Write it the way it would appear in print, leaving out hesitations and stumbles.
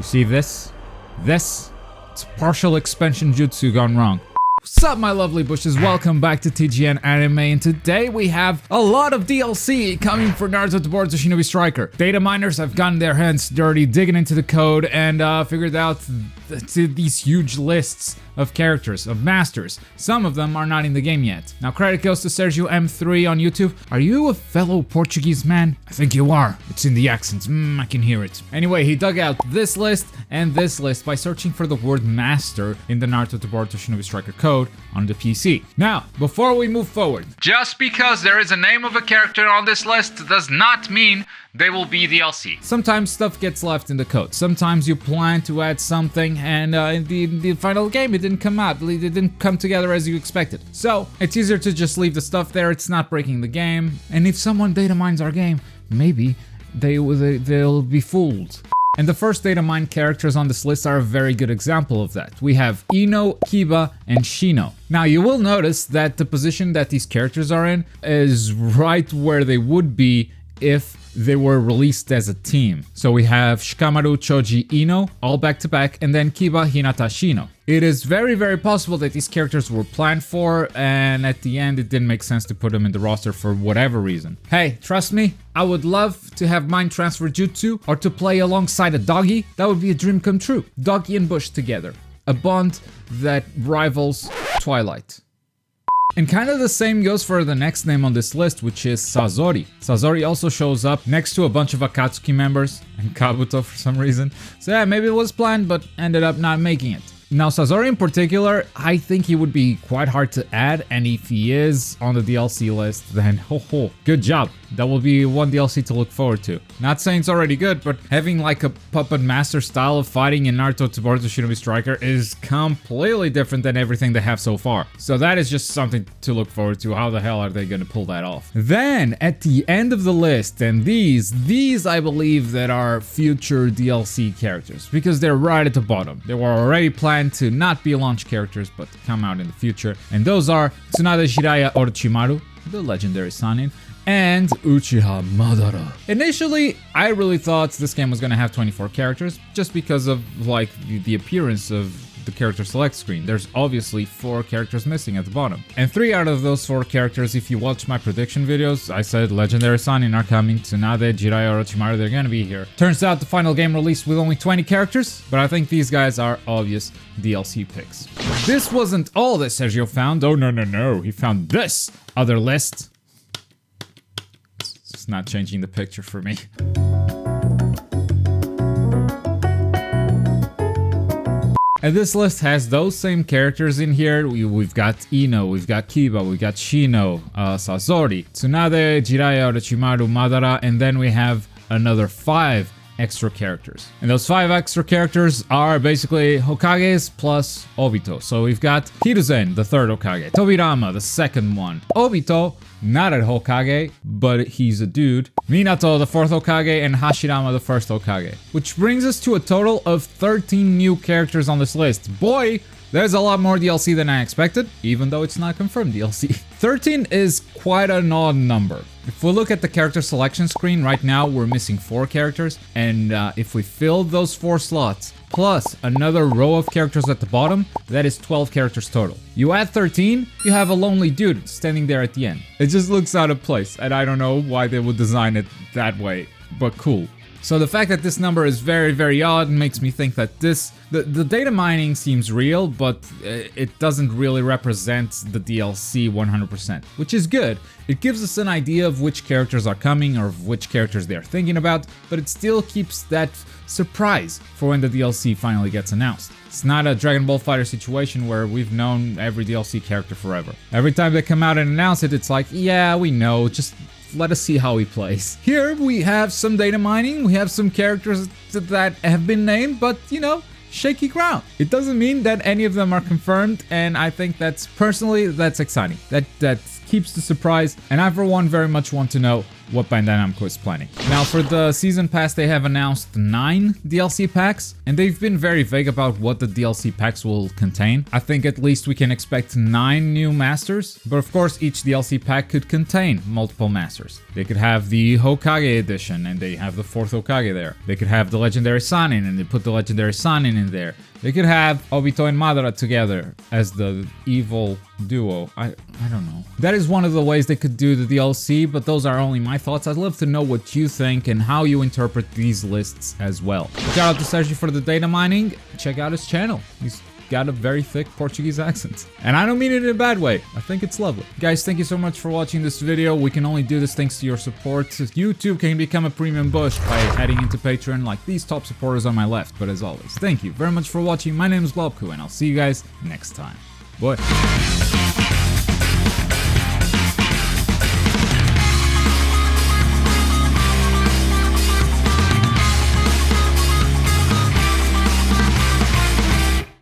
see this? This? It's partial expansion jutsu gone wrong. What's up, my lovely bushes? Welcome back to TGN Anime, and today we have a lot of DLC coming for Naruto Boruto Shinobi Striker. Data miners have gotten their hands dirty digging into the code and figured out these huge lists of characters, of masters. Some of them are not in the game yet. Now credit goes to Sergio M3 on YouTube. Are you a fellow Portuguese man? I think you are. It's in the accents. I can hear it. Anyway, he dug out this list and this list by searching for the word master in the Naruto Boruto Shinobi Striker code on the PC. Now, before we move forward, just because there is a name of a character on this list does not mean they will be DLC. Sometimes stuff gets left in the code. Sometimes you plan to add something and in the final game it didn't come out. It didn't come together as you expected. So it's easier to just leave the stuff there. It's not breaking the game. And if someone data mines our game, maybe they'll be fooled. And the first data mine characters on this list are a very good example of that. We have Ino, Kiba, and Shino. Now you will notice that the position that these characters are in is right where they would be if they were released as a team. So we have Shikamaru, Choji, Ino, all back to back, and then Kiba, Hinata, Shino. It is very, very possible that these characters were planned for, and at the end it didn't make sense to put them in the roster for whatever reason. Hey, trust me, I would love to have mind transfer jutsu or to play alongside a doggy. That would be a dream come true. Doggy and Bush together. A bond that rivals Twilight. And kind of the same goes for the next name on this list, which is Sazori. Sazori also shows up next to a bunch of Akatsuki members and Kabuto for some reason. So yeah, maybe it was planned, but ended up not making it. Now Sazori in particular, I think he would be quite hard to add, and if he is on the DLC list, then good job. That will be one DLC to look forward to. Not saying it's already good, but having like a puppet master style of fighting in Naruto Boruto Shinobi Striker is completely different than everything they have so far. So that is just something to look forward to. How the hell are they gonna pull that off? Then at the end of the list, and these I believe that are future DLC characters, because they're right at the bottom. They were already planned to not be launch characters, but to come out in the future. And those are Tsunade Jiraiya Orochimaru, the legendary Sannin, and Uchiha Madara. Initially, I really thought this game was gonna have 24 characters, just because of like the appearance of the character select screen. There's obviously 4 characters missing at the bottom. And 3 out of those 4 characters, if you watch my prediction videos, I said legendary Sannin are coming, Tsunade, Jiraiya, Orochimaru, they're gonna be here. Turns out the final game released with only 20 characters, but I think these guys are obvious DLC picks. This wasn't all that Sergio found. Oh no, he found this other list. It's not changing the picture for me. And this list has those same characters in here. We've got Ino, we've got Kiba, we've got Shino, Sazori, Tsunade, Jiraiya, Orochimaru, Madara, and then we have another 5 extra characters. And those 5 extra characters are basically Hokages plus Obito. So we've got Hiruzen, the 3rd Hokage, Tobirama, the 2nd one, Obito, not a Hokage, but he's a dude, Minato, the 4th Hokage, and Hashirama, the 1st Hokage. Which brings us to a total of 13 new characters on this list. Boy, there's a lot more DLC than I expected, even though it's not confirmed DLC. 13 is quite an odd number. If we look at the character selection screen right now, we're missing 4 characters, and if we fill those 4 slots, plus another row of characters at the bottom, that is 12 characters total. You add 13, you have a lonely dude standing there at the end. It just looks out of place, and I don't know why they would design it that way, but cool. So the fact that this number is very, very odd makes me think that the data mining seems real, but it doesn't really represent the DLC 100%, which is good. It gives us an idea of which characters are coming or of which characters they're thinking about, but it still keeps that surprise for when the DLC finally gets announced. It's not a Dragon Ball Fighter situation where we've known every DLC character forever. Every time they come out and announce it, it's like, yeah, we know, just let us see how he plays. Here we have some data mining, we have some characters that have been named, but you know, shaky ground. It doesn't mean that any of them are confirmed, and I think that's exciting. That keeps the surprise, and I for one very much want to know what Bandai Namco is planning. Now for the season pass, they have announced 9 DLC packs, and they've been very vague about what the DLC packs will contain. I think at least we can expect 9 new masters, but of course each DLC pack could contain multiple masters. They could have the Hokage edition and they have the 4th Hokage there. They could have the legendary Sannin and they put the legendary Sannin in there. They could have Obito and Madara together as the evil duo. I don't know. That is one of the ways they could do the DLC, but those are only my thoughts. I'd love to know what you think and how you interpret these lists as well. Shout out to Sergio for the data mining. Check out his channel. He's got a very thick Portuguese accent. And I don't mean it in a bad way. I think it's lovely. Guys, thank you so much for watching this video. We can only do this thanks to your support. YouTube can become a premium bush by heading into Patreon like these top supporters on my left. But as always, thank you very much for watching. My name is Globku and I'll see you guys next time. Bye.